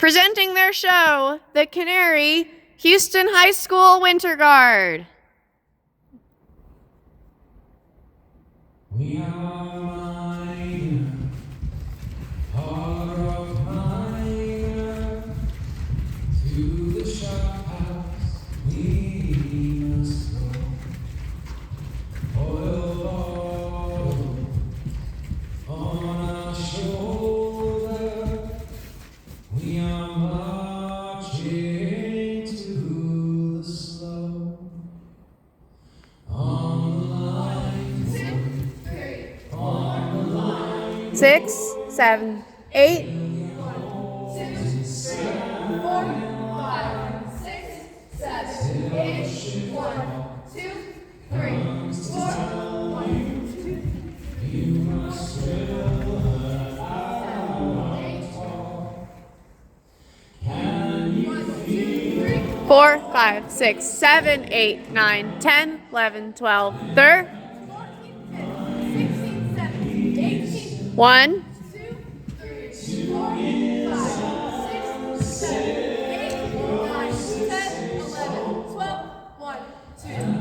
Presenting their show, the Canary Houston High School Winter Guard. We are mine, heart of mine, to the shop house we must go. Oil bottle on our shoulder, we are marching to the slow. On the line, 6, 7, 8. 4, 5, 6, 7, 8, 1, 2, 3, 4, 1, 2, 4, 5, 6, 7, 8, 9, 10, 11, 12, 13. 16, 17, 18, 1, 2, 3, 4, 5, 6, 7, 8, 9, 10, 11, 12, 1, 2,